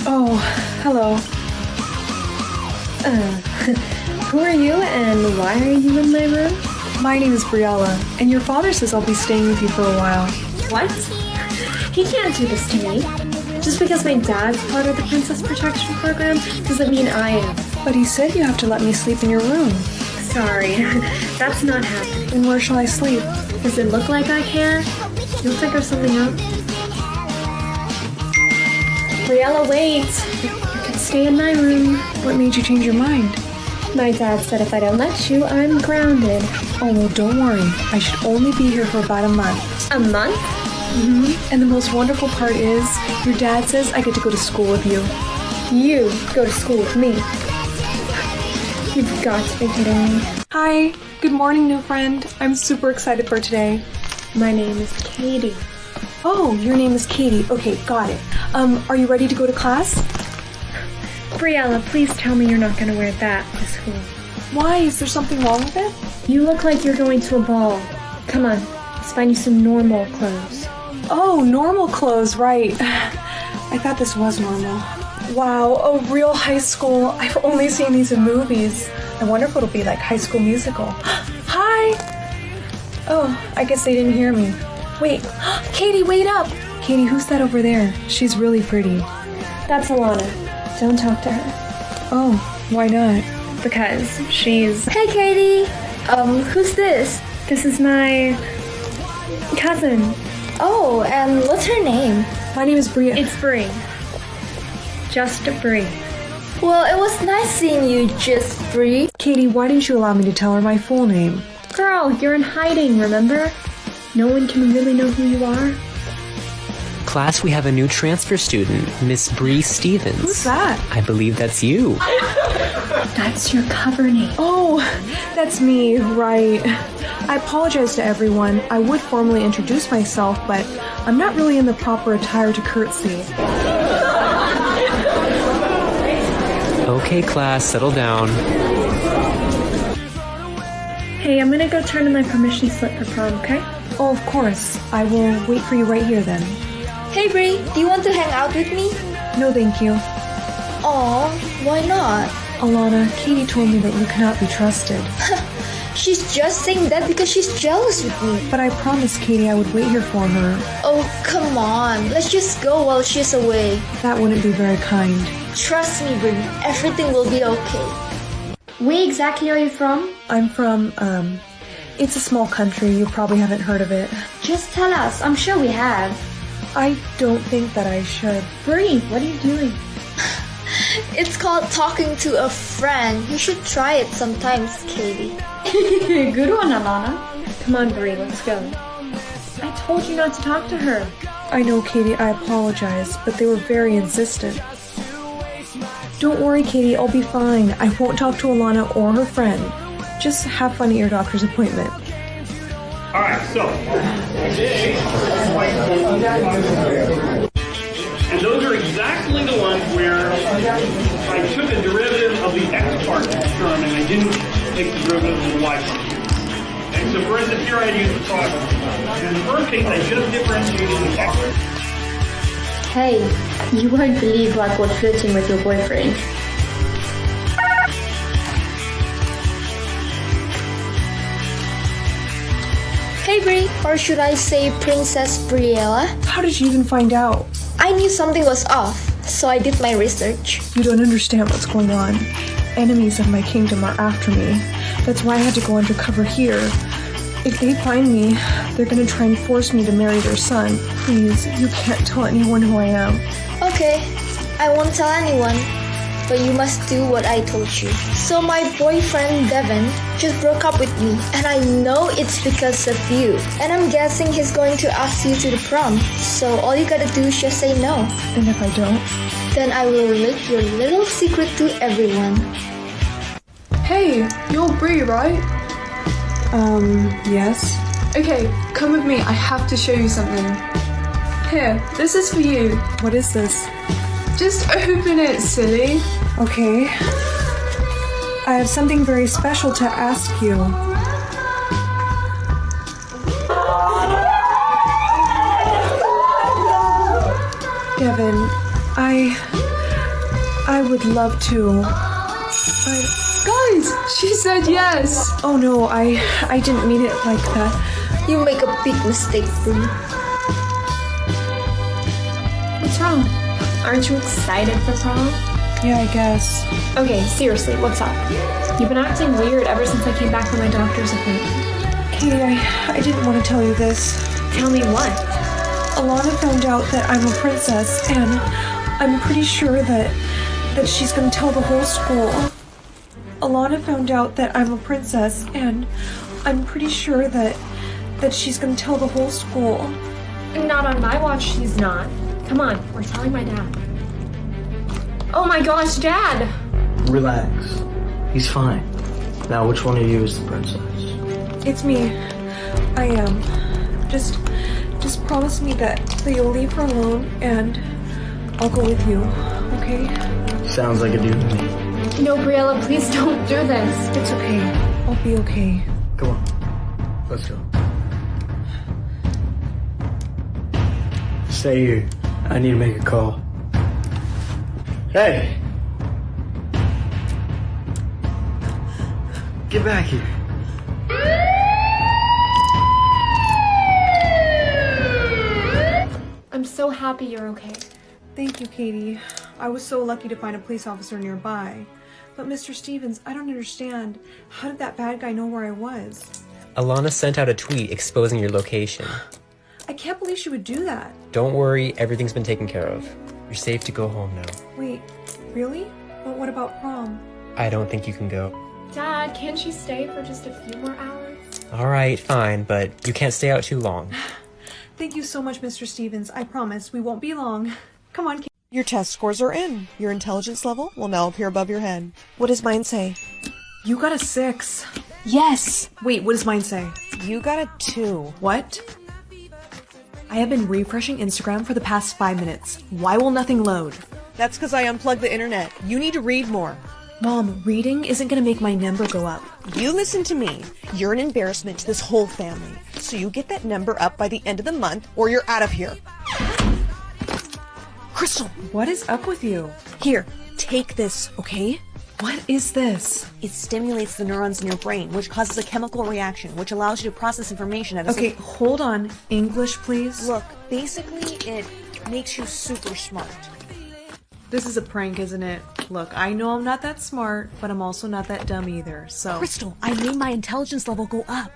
Oh, hello. Who are you and why are you in my room? My name is Briella, and your father says I'll be staying with you for a while. What? He can't do this to me. Just because my dad's part of the Princess Protection Program doesn't mean I am. But he said you have to let me sleep in your room. Sorry, that's not happening. Then where shall I sleep? Does it look like I can? You'll figure something out. Briella, wait. You can stay in my room. What made you change your mind? My dad said if I don't let you, I'm grounded. Oh, well, don't worry. I should only be here for about a month. A month? And the most wonderful part is, your dad says I get to go to school with you. You go to school with me. You've got to be kidding me. Hi. Good morning, new friend. I'm super excited for today. My name is Katie. Oh, your name is Katie. Okay, got it. Are you ready to go to class? Briella, please tell me you're not going to wear that to school. Why? Is there something wrong with it? You look like you're going to a ball. Come on, let's find you some normal clothes. Oh, normal clothes, right. I thought this was normal. Wow, a real high school. I've only seen these in movies. I wonder if it'll be like High School Musical. Hi! Oh, I guess they didn't hear me. Wait, Katie, wait up! Katie, who's that over there? She's really pretty. That's Alana. Don't talk to her. Oh, why not? Because she's... Hey, Katie! Who's this? This is my... cousin. Oh, and what's her name? My name is Bria. It's Brie. Just Brie. Well, it was nice seeing you, just Brie. Katie, why didn't you allow me to tell her my full name? Girl, you're in hiding, remember? No one can really know who you are. Class, we have a new transfer student, Miss Bree Stevens. Who's that? I believe that's you. That's your cover name. Oh, that's me, right. I apologize to everyone. I would formally introduce myself, but I'm not really in the proper attire to curtsy. Okay, class, settle down. Hey, I'm gonna go turn in my permission slip for prom, okay? Oh, of course. I will wait for you right here then. Hey, Brie, do you want to hang out with me? No, thank you. Aw, why not? Alana, Katie told me that you cannot be trusted. She's just saying that because she's jealous with me. But I promised Katie I would wait here for her. Oh, come on. Let's just go while she's away. That wouldn't be very kind. Trust me, Brie. Everything will be okay. Where exactly are you from? I'm from, it's a small country. You probably haven't heard of it. Just tell us. I'm sure we have. I don't think that I should. Brie, what are you doing? It's called talking to a friend. You should try it sometimes, Katie. Good one, Alana. Come on, Brie, let's go. I told you not to talk to her. I know, Katie, I apologize, but they were very insistent. Don't worry, Katie, I'll be fine. I won't talk to Alana or her friend. Just have fun at your doctor's appointment. Alright, so today, and those are exactly the ones where I took a derivative of the x part term and I didn't take the derivative of the y part. Okay, so for instance, here I had used the product. In the first case, I just differentiated the x. Hey, you won't believe I got flirting with your boyfriend. Hey, Brie, or should I say Princess Briella? How did you even find out? I knew something was off, so I did my research. You don't understand what's going on. Enemies of my kingdom are after me. That's why I had to go undercover here. If they find me, they're gonna try and force me to marry their son. Please, you can't tell anyone who I am. Okay, I won't tell anyone, but you must do what I told you. So my boyfriend Devin just broke up with me, and I know it's because of you. And I'm guessing he's going to ask you to the prom, so all you gotta do is just say no. And if I don't? Then I will leak your little secret to everyone. Hey, you're Brie, right? Yes? Okay, come with me. I have to show you something. Here, this is for you. What is this? Just open it, silly. Okay. I have something very special to ask you. Devin, I would love to. Guys, she said yes. Oh no, I didn't mean it like that. You make a big mistake, Bree. What's wrong? Aren't you excited for prom? Yeah, I guess. Okay, seriously, what's up? You've been acting weird ever since I came back from my doctor's appointment. Katie, I didn't want to tell you this. Tell me what? Alana found out that I'm a princess, and I'm pretty sure that she's gonna tell the whole school. Alana found out that I'm a princess, and I'm pretty sure that she's gonna tell the whole school. Not on my watch, she's not. Come on, we're telling my dad. Oh my gosh, Dad! Relax. He's fine. Now, which one of you is the princess? It's me. I am. Just promise me that you'll leave her alone, and I'll go with you, okay? Sounds like a deal to me. No, Briella, please don't do this. It's okay. I'll be okay. Come on. Let's go. Stay here. I need to make a call. Hey! Get back here. I'm so happy you're okay. Thank you, Katie. I was so lucky to find a police officer nearby. But Mr. Stevens, I don't understand. How did that bad guy know where I was? Alana sent out a tweet exposing your location. I can't believe she would do that. Don't worry, everything's been taken care of. You're safe to go home now. Wait, really? But what about prom? I don't think you can go. Dad, can't she stay for just a few more hours? Alright, fine, but you can't stay out too long. Thank you so much, Mr. Stevens. I promise we won't be long. Come on, Katie. Your test scores are in. Your intelligence level will now appear above your head. What does mine say? You got a 6. Yes! Wait, what does mine say? You got a 2. What? I have been refreshing Instagram for the past 5 minutes. Why will nothing load? That's because I unplugged the internet. You need to read more. Mom, reading isn't gonna make my number go up. You listen to me. You're an embarrassment to this whole family. So you get that number up by the end of the month, or you're out of here. Crystal, What is up with you? here, take this, okay? What is this? It stimulates the neurons in your brain, which causes a chemical reaction, which allows you to process information at a Okay, hold on. English, please. Look, basically, it makes you super smart. This is a prank, isn't it? Look, I know I'm not that smart, but I'm also not that dumb either, so... Crystal, I made my intelligence level go up.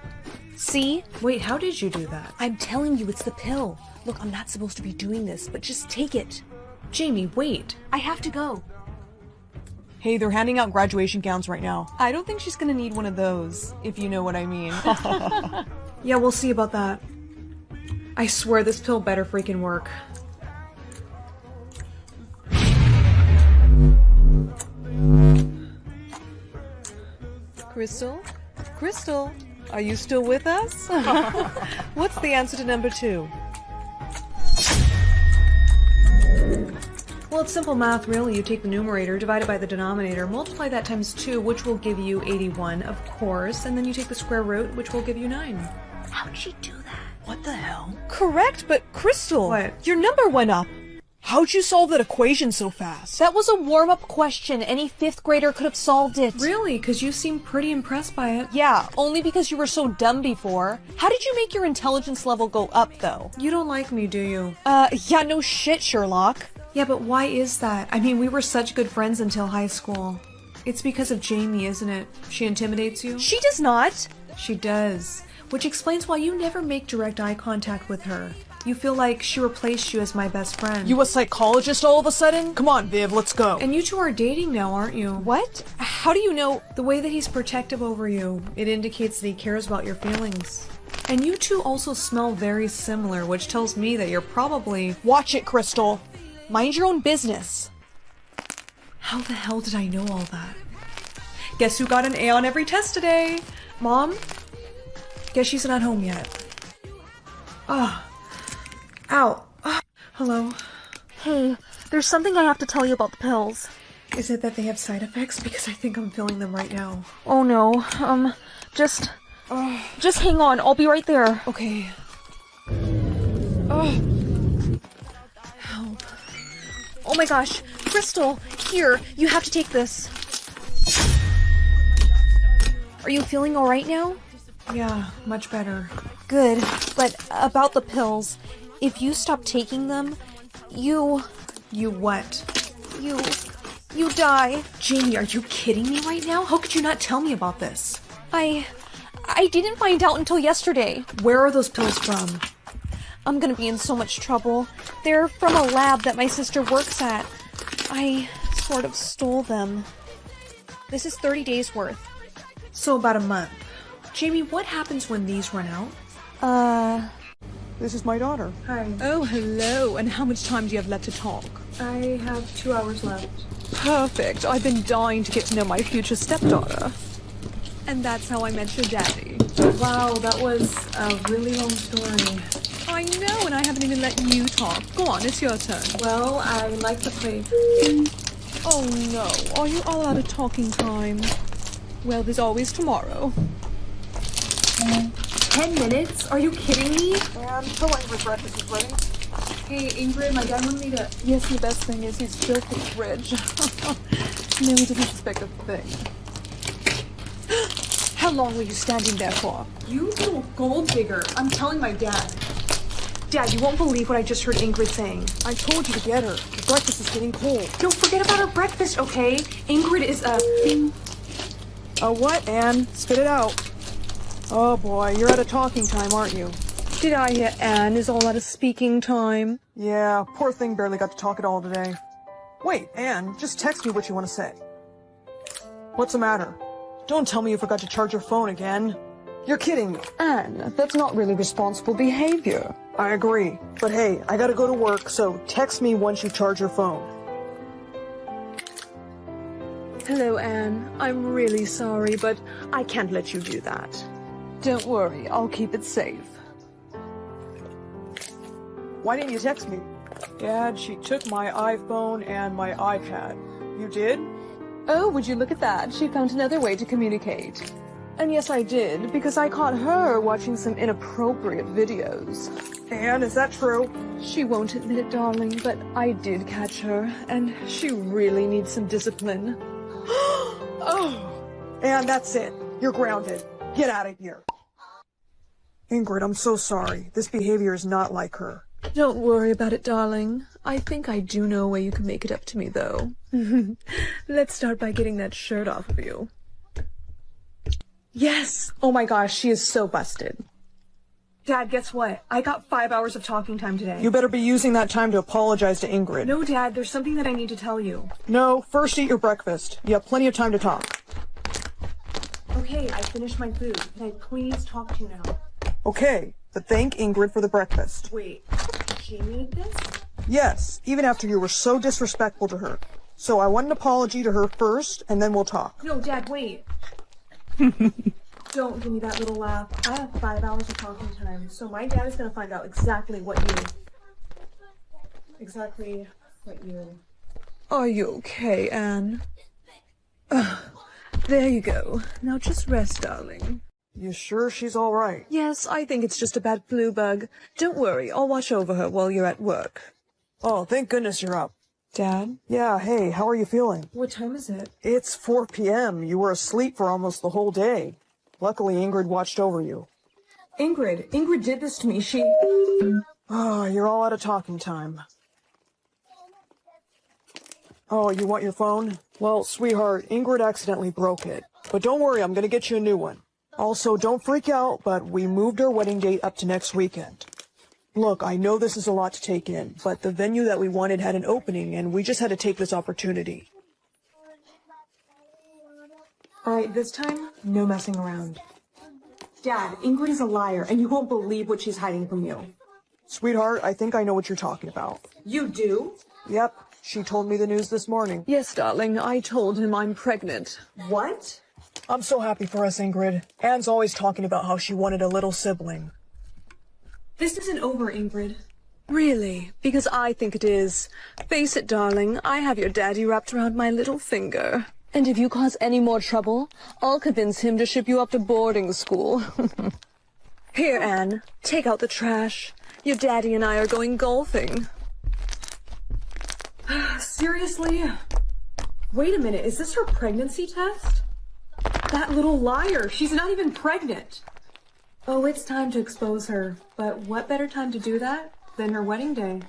See? Wait, how did you do that? I'm telling you, it's the pill. Look, I'm not supposed to be doing this, but just take it. Jamie, wait. I have to go. Hey, they're handing out graduation gowns right now. I don't think she's gonna need one of those, if you know what I mean. Yeah, we'll see about that. I swear this pill better freaking work. Crystal? Crystal, are you still with us? What's the answer to number 2? Well, it's simple math, really. You take the numerator, divide it by the denominator, multiply that times 2, which will give you 81, of course, and then you take the square root, which will give you 9. How'd she do that? What the hell? Correct, but Crystal, What? your number went up. How'd you solve that equation so fast? That was a warm-up question. Any 5th grader could have solved it. Really? Because you seem pretty impressed by it. Yeah, only because you were so dumb before. How did you make your intelligence level go up, though? You don't like me, do you? Yeah, no shit, Sherlock. Yeah, but why is that? I mean, we were such good friends until high school. It's because of Jamie, isn't it? She intimidates you? She does not. She does. Which explains why you never make direct eye contact with her. You feel like she replaced you as my best friend. You a psychologist all of a sudden? Come on, Viv, let's go. And you two are dating now, aren't you? What? How do you know? The way that he's protective over you, it indicates that he cares about your feelings. And you two also smell very similar, which tells me that you're probably... Watch it, Crystal. Mind your own business. How the hell did I know all that? Guess who got an A on every test today? Mom? Guess she's not home yet. Ah. Ow. Hello. Hey, there's something I have to tell you about the pills. Is it that they have side effects? Because I think I'm feeling them right now. Oh no, just hang on, I'll be right there. Okay. Help. Oh my gosh, Crystal, here, you have to take this. Are you feeling alright now? Yeah, much better. Good, but about the pills, if you stop taking them, you what? You die. Jamie, are you kidding me right now? How could you not tell me about this? I didn't find out until yesterday. Where are those pills from? I'm gonna be in so much trouble. They're from a lab that my sister works at. I sort of stole them. This is 30 days worth. So about a month. Jamie, what happens when these run out? This is my daughter. Hi. Oh, hello. And how much time do you have left to talk? I have 2 hours left. Perfect. I've been dying to get to know my future stepdaughter. And that's how I met your daddy. Wow, that was a really long story. I know, and I haven't even let you talk. Go on, it's your turn. Well, I like to play. Oh no, are you all out of talking time? Well, there's always tomorrow. 10 minutes? Are you kidding me? And the language breakfast is ready. Hey, Ingrid, my dad wanted me to... Yes, the best thing is he's built the fridge. No, he didn't suspect a thing. How long were you standing there for? You little gold digger. I'm telling my dad. Dad, you won't believe what I just heard Ingrid saying. I told you to get her. The breakfast is getting cold. Don't forget about her breakfast, okay? Ingrid is a... A what, Anne? Spit it out. Oh boy, you're out of talking time, aren't you? Did I hear Anne is all out of speaking time? Yeah, poor thing barely got to talk at all today. Wait, Anne, just text me what you want to say. What's the matter? Don't tell me you forgot to charge your phone again. You're kidding me. Anne, that's not really responsible behavior. I agree. But hey, I gotta go to work, so text me once you charge your phone. Hello, Anne. I'm really sorry, but I can't let you do that. Don't worry, I'll keep it safe. Why didn't you text me? Dad, she took my iPhone and my iPad. You did? Oh, would you look at that? She found another way to communicate. And yes, I did, because I caught her watching some inappropriate videos. Anne, is that true? She won't admit it, darling, but I did catch her, and she really needs some discipline. Oh! Anne, that's it. You're grounded. Get out of here. Ingrid, I'm so sorry. This behavior is not like her. Don't worry about it, darling. I think I do know a way you can make it up to me, though. Let's start by getting that shirt off of you. Yes! Oh my gosh, she is so busted. Dad, guess what? I got 5 hours of talking time today. You better be using that time to apologize to Ingrid. No, Dad, there's something that I need to tell you. No, first eat your breakfast. You have plenty of time to talk. Okay, I finished my food. Can I please talk to you now? Okay, but thank Ingrid for the breakfast. Wait, she made this? Yes, even after you were so disrespectful to her. So I want an apology to her first, and then we'll talk. No, Dad, wait. Don't give me that little laugh. I have 5 hours of talking time, so my dad is gonna find out exactly what you... Are you okay, Anne? There you go. Now just rest, darling. You sure she's all right? Yes, I think it's just a bad flu bug. Don't worry, I'll watch over her while you're at work. Oh, thank goodness you're up. Dad? Yeah, hey, how are you feeling? What time is it? It's 4 p.m. You were asleep for almost the whole day. Luckily, Ingrid watched over you. Ingrid did this to me. She... Oh, you're all out of talking time. Oh, you want your phone? Well, sweetheart, Ingrid accidentally broke it. But don't worry, I'm gonna get you a new one. Also, don't freak out, but we moved our wedding date up to next weekend. Look, I know this is a lot to take in, but the venue that we wanted had an opening, and we just had to take this opportunity. Alright, this time, no messing around. Dad, Ingrid is a liar, and you won't believe what she's hiding from you. Sweetheart, I think I know what you're talking about. You do? Yep, she told me the news this morning. Yes, darling, I told him I'm pregnant. What? I'm so happy for us, Ingrid. Anne's always talking about how she wanted a little sibling. This isn't over, Ingrid. Really? Because I think it is. Face it, darling, I have your daddy wrapped around my little finger. And if you cause any more trouble, I'll convince him to ship you up to boarding school. Here, Anne, take out the trash. Your daddy and I are going golfing. Seriously? Wait a minute, is this her pregnancy test? That little liar, she's not even pregnant. Oh, it's time to expose her. But what better time to do that than her wedding day?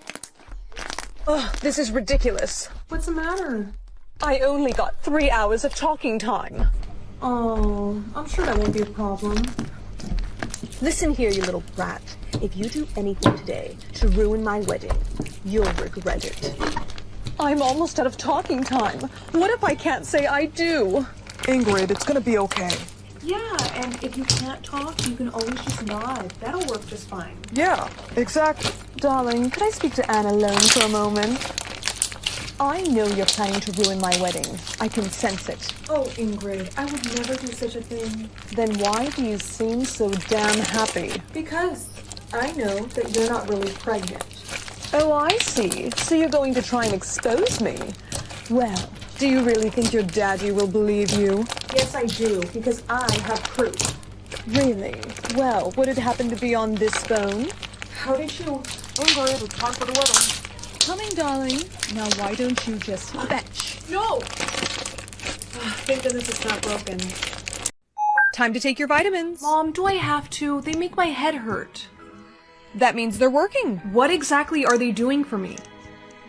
Ugh, this is ridiculous. What's the matter? I only got 3 hours of talking time. Oh, I'm sure that won't be a problem. Listen here, you little brat. If you do anything today to ruin my wedding, you'll regret it. I'm almost out of talking time. What if I can't say I do? Ingrid, it's gonna be okay. Yeah, and if you can't talk, you can always just nod. That'll work just fine. Yeah, exactly. Darling, could I speak to Anne alone for a moment? I know you're planning to ruin my wedding. I can sense it. Oh, Ingrid, I would never do such a thing. Then why do you seem so damn happy? Because I know that you're not really pregnant. Oh, I see. So you're going to try and expose me? Well, do you really think your daddy will believe you? Yes, I do, because I have proof. Really? Well, would it happen to be on this phone? How did you... Ingrid, it's time for the wedding. Coming, darling. Now why don't you just fetch? No! Thank goodness it's not broken. Time to take your vitamins. Mom, do I have to? They make my head hurt. That means they're working. What exactly are they doing for me?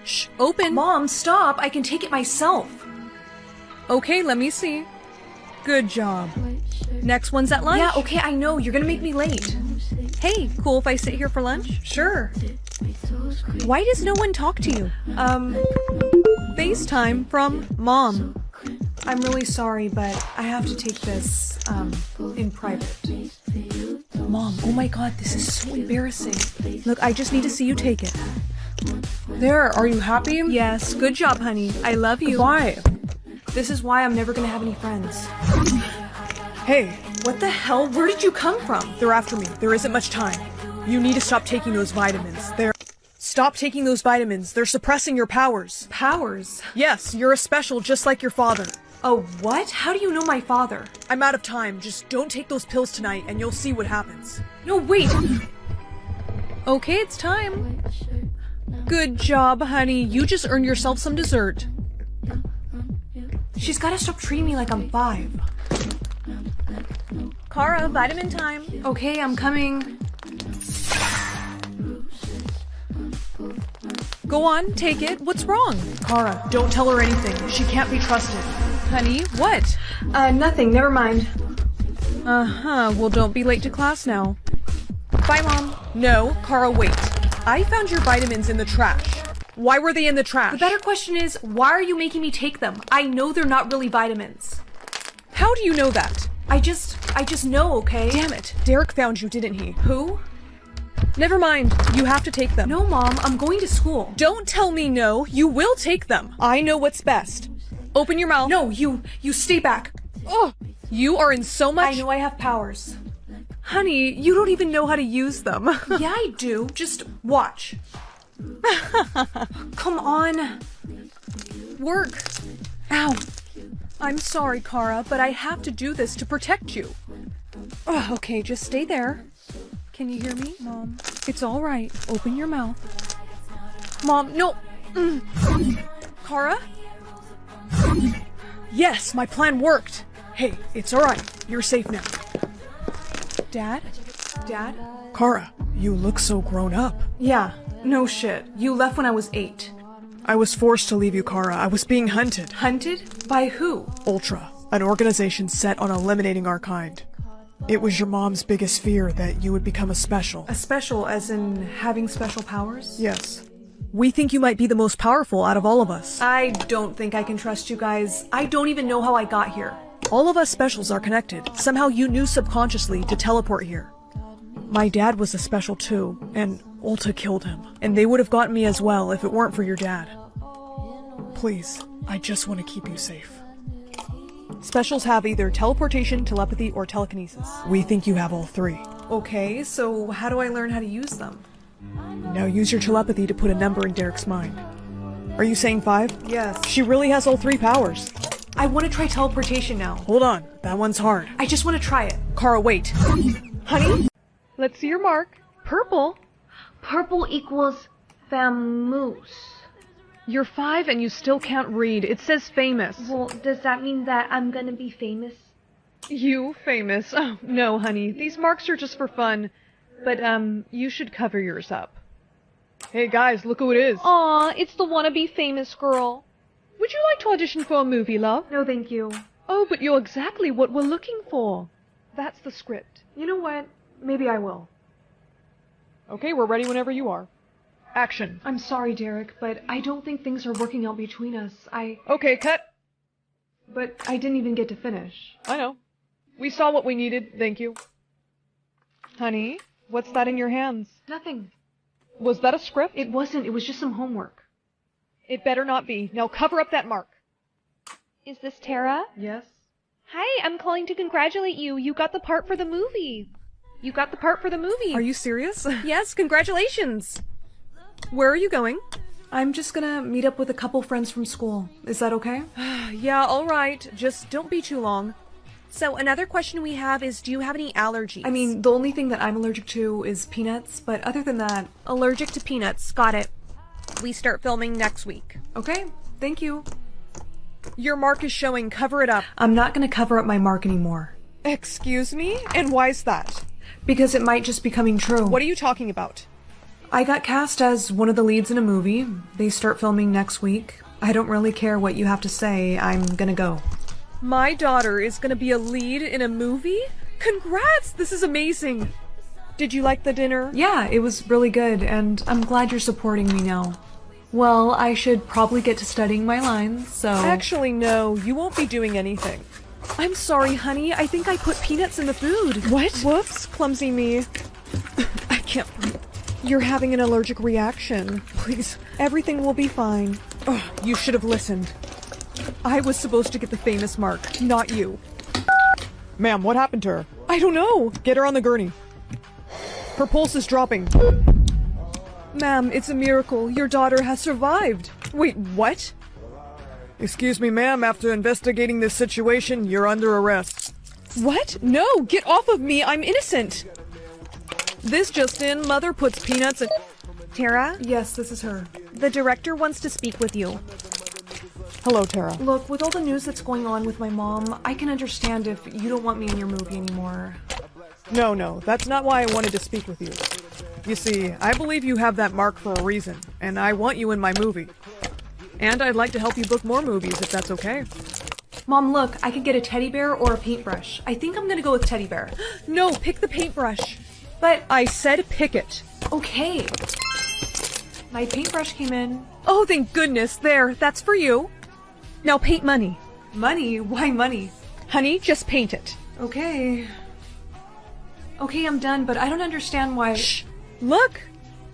Shh, open. Mom, stop. I can take it myself. Okay, let me see. Good job. Next one's at lunch. Yeah, okay, I know. You're gonna make me late. Hey, cool if I sit here for lunch? Sure. Why does no one talk to you? FaceTime from Mom. I'm really sorry, but I have to take this, in private. Mom, oh my god, this is so embarrassing. Look, I just need to see you take it. There, are you happy? Yes, good job, honey. I love you. Why? This is why I'm never gonna have any friends. Hey, What the hell? Where did you come from? they're after me. There isn't much time. You need to stop taking those vitamins. Stop taking those vitamins. They're suppressing your powers. Powers? Yes, you're a special just like your father. Oh, what? How do you know my father? I'm out of time. Just don't take those pills tonight and you'll see what happens. No, wait! Okay, it's time. Good job, honey. You just earned yourself some dessert. She's gotta stop treating me like I'm 5. Kara, vitamin time. Okay, I'm coming. Go on, take it. What's wrong? Kara, don't tell her anything. She can't be trusted. Honey, what? Nothing. Never mind. Uh-huh. Well, don't be late to class now. Bye, Mom. No, Kara, wait. I found your vitamins in the trash. Why were they in the trash? The better question is, why are you making me take them? I know they're not really vitamins. How do you know that? I just know, okay? Damn it. Derek found you, didn't he? Who? Never mind. You have to take them. No, Mom, I'm going to school. Don't tell me no. You will take them. I know what's best. Open your mouth. No, you stay back. Oh, you are in so much... I know I have powers. Honey, you don't even know how to use them. Yeah, I do. Just watch. Come on. Work. Ow. I'm sorry, Kara, but I have to do this to protect you. Oh, okay, just stay there. Can you hear me, Mom? It's all right. Open your mouth. Mom, no. Kara? Yes, my plan worked. Hey, it's all right. You're safe now. Dad? Dad? Kara, you look so grown up. Yeah, no shit. You left when I was 8. I was forced to leave you, Kara. I was being hunted. Hunted? By who? Ultra, an organization set on eliminating our kind. It was your mom's biggest fear that you would become a special. A special, as in having special powers? Yes. We think you might be the most powerful out of all of us. I don't think I can trust you guys. I don't even know how I got here. All of us specials are connected. Somehow you knew subconsciously to teleport here. My dad was a special too, and Ulta killed him. And they would have gotten me as well if it weren't for your dad. Please, I just want to keep you safe. Specials have either teleportation, telepathy, or telekinesis. We think you have all 3. Okay, so how do I learn how to use them? Now use your telepathy to put a number in Derek's mind. Are you saying 5? Yes. She really has all 3 powers. I want to try teleportation now. Hold on, that one's hard. I just want to try it. Kara, wait. Honey? Let's see your mark. Purple. Purple equals famous. You're 5 and you still can't read. It says famous. Well, does that mean that I'm gonna be famous? You famous? Oh, no, honey. These marks are just for fun. But, you should cover yours up. Hey, guys, look who it is. Aw, it's the wannabe famous girl. Would you like to audition for a movie, love? No, thank you. Oh, but you're exactly what we're looking for. That's the script. You know what? Maybe I will. Okay, we're ready whenever you are. Action. I'm sorry, Derek, but I don't think things are working out between us. Okay, cut. But I didn't even get to finish. I know. We saw what we needed, thank you. Honey, what's that in your hands? Nothing. Was that a script? It wasn't. It was just some homework. It better not be. Now cover up that mark. Is this Tara? Yes. Hi, I'm calling to congratulate you. You got the part for the movie. You got the part for the movie. Are you serious? Yes, congratulations. Where are you going? I'm just gonna meet up with a couple friends from school. Is that okay? Yeah, all right. Just don't be too long. So another question we have is, do you have any allergies? I mean, the only thing that I'm allergic to is peanuts, but other than that... Allergic to peanuts. Got it. We start filming next week. Okay, thank you. Your mark is showing. Cover it up. I'm not gonna cover up my mark anymore. Excuse me? And why's that? Because it might just be coming true. What are you talking about? I got cast as one of the leads in a movie. They start filming next week. I don't really care what you have to say. I'm gonna go. My daughter is gonna be a lead in a movie? Congrats! This is amazing! Did you like the dinner? Yeah, it was really good, and I'm glad you're supporting me now. Well, I should probably get to studying my lines, so... Actually, no. You won't be doing anything. I'm sorry, honey. I think I put peanuts in the food. What? Whoops. Clumsy me. I can't breathe. You're having an allergic reaction. Please, everything will be fine. Oh, you should have listened. I was supposed to get the famous mark, not you. Ma'am, what happened to her? I don't know. Get her on the gurney. Her pulse is dropping. Ma'am, it's a miracle. Your daughter has survived. Wait, what? Excuse me, ma'am. After investigating this situation, you're under arrest. What? No, get off of me. I'm innocent. This just in, Mother puts peanuts in... Tara? Yes, this is her. The director wants to speak with you. Hello, Tara. Look, with all the news that's going on with my mom, I can understand if you don't want me in your movie anymore. No, that's not why I wanted to speak with you. You see, I believe you have that mark for a reason, and I want you in my movie. And I'd like to help you book more movies if that's okay. Mom, look, I could get a teddy bear or a paintbrush. I think I'm gonna go with teddy bear. No, pick the paintbrush. But... I said pick it. Okay. My paintbrush came in. Oh, thank goodness. There, that's for you. Now paint money. Money? Why money? Honey, just paint it. Okay. Okay, I'm done, but I don't understand why... Shh! Look!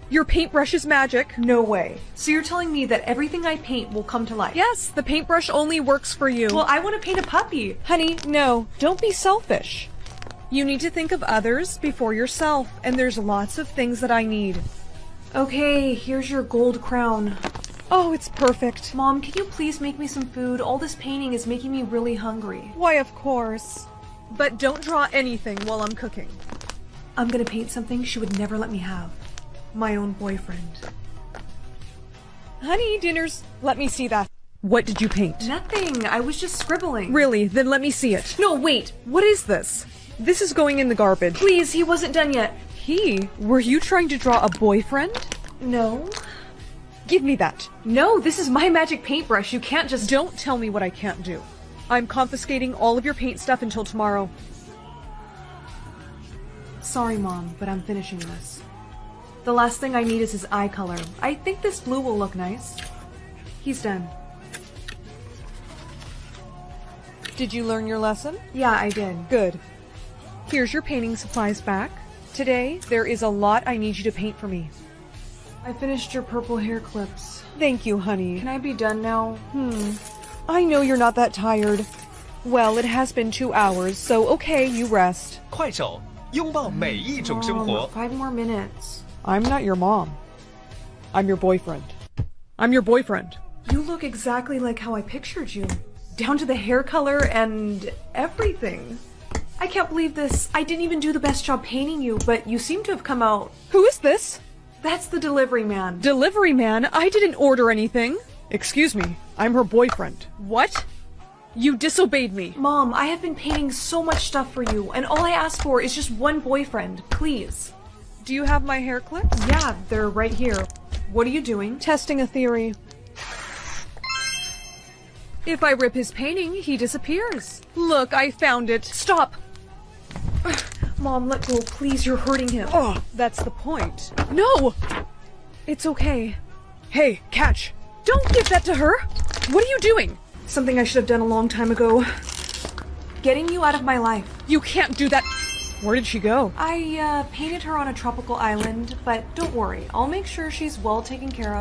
Your paintbrush is magic. No way. So you're telling me that everything I paint will come to life? Yes, the paintbrush only works for you. Well, I want to paint a puppy. Honey, no. Don't be selfish. You need to think of others before yourself, and there's lots of things that I need. Okay, here's your gold crown. Oh, it's perfect. Mom, can you please make me some food? All this painting is making me really hungry. Why, of course. But don't draw anything while I'm cooking. I'm gonna paint something she would never let me have. My own boyfriend. Honey, dinner's... Let me see that. What did you paint? Nothing. I was just scribbling. Really? Then let me see it. No, wait. What is this? This is going in the garbage. Please, he wasn't done yet. He? Were you trying to draw a boyfriend? No. Give me that. No, this is my magic paintbrush. You can't just... Don't tell me what I can't do. I'm confiscating all of your paint stuff until tomorrow. Sorry, Mom, but I'm finishing this. The last thing I need is his eye color. I think this blue will look nice. He's done. Did you learn your lesson? Yeah, I did. Good. Here's your painting supplies back. Today, there is a lot I need you to paint for me. I finished your purple hair clips. Thank you, honey. Can I be done now? I know you're not that tired. Well, it has been 2 hours, so okay, you rest. 快手，拥抱每一种生活。 5 more minutes. I'm not your mom. I'm your boyfriend. I'm your boyfriend. You look exactly like how I pictured you. Down to the hair color and everything. I can't believe this. I didn't even do the best job painting you, but you seem to have come out... Who is this? That's the delivery man. Delivery man? I didn't order anything. Excuse me, I'm her boyfriend. What? You disobeyed me. Mom, I have been painting so much stuff for you, and all I asked for is just one boyfriend, please. Do you have my hair clips? Yeah, they're right here. What are you doing? Testing a theory. If I rip his painting, he disappears. Look, I found it. Stop! Mom, let go, please, you're hurting him. Oh, that's the point. No! It's okay. Hey, catch! Don't give that to her! What are you doing? Something I should have done a long time ago. Getting you out of my life. You can't do that. Where did she go? I painted her on a tropical island, but don't worry, I'll make sure she's well taken care of.